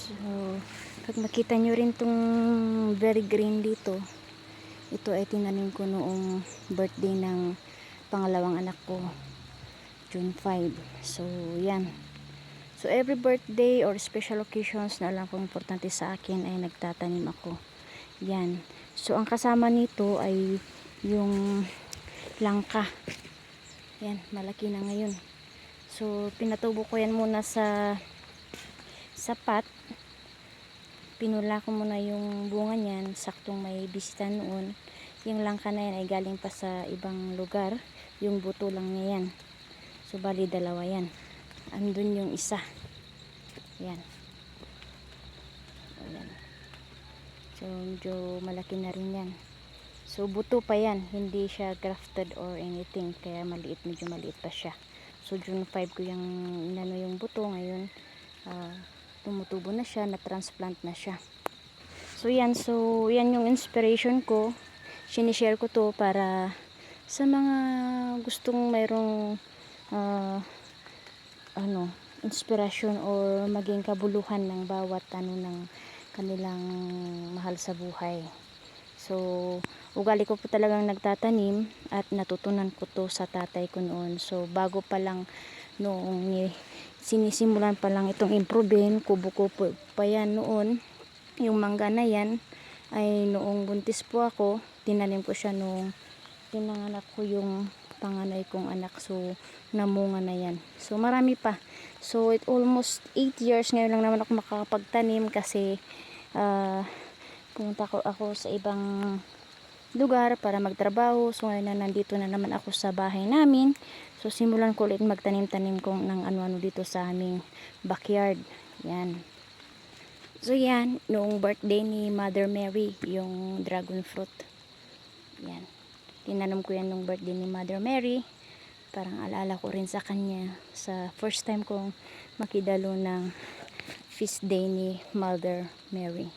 So, pag makita nyo rin tong very green dito, ito ay tinanim ko noong birthday ng pangalawang anak ko, June 5. So, yan. So, every birthday or special occasions na alam kong importante sa akin ay nagtatanim ako. Yan. So, ang kasama nito ay yung langka. Yan, malaki na ngayon. So, pinatubo ko yan muna sa pot. Pinula ko muna yung bunga niyan, saktong may bisita noon. Yung langka na yan ay galing pa sa ibang lugar, yung buto lang niya yan. So bali dalawa yan, andun yung isa, yan. Ayan. So medyo malaki na rin yan. So buto pa yan, hindi siya grafted or anything, kaya maliit, medyo maliit pa siya. So June 5 ko yung inano yung buto, ngayon tumutubo na siya, na-transplant na siya. So yan yung inspiration ko. Sinishare ko to para sa mga gustong mayroong inspirasyon or maging kabuluhan ng bawat ng kanilang mahal sa buhay. So ugali ko po talagang nagtatanim at natutunan ko to sa tatay ko noon. So bago pa lang noong sinisimulan pa lang itong improvein, kubo-kubo pa yan noon. Yung mangga na yan ay noong buntis po ako, tinanim ko siya noong pinanganak ko yung panganay kong anak. So namunga na yan. So marami pa. So it almost 8 years ngayon lang naman ako makakapagtanim kasi pumunta ako sa ibang lugar para magtrabaho. So ngayon na nandito na naman ako sa bahay namin. So simulan ko ulit magtanim-tanim kong ng ano-ano dito sa aming backyard. Yan. So yan, noong birthday ni Mother Mary, yung dragon fruit. Yan. Tinanom ko yan noong birthday ni Mother Mary. Parang alaala ko rin sa kanya sa first time kong makidalo ng feast day ni Mother Mary.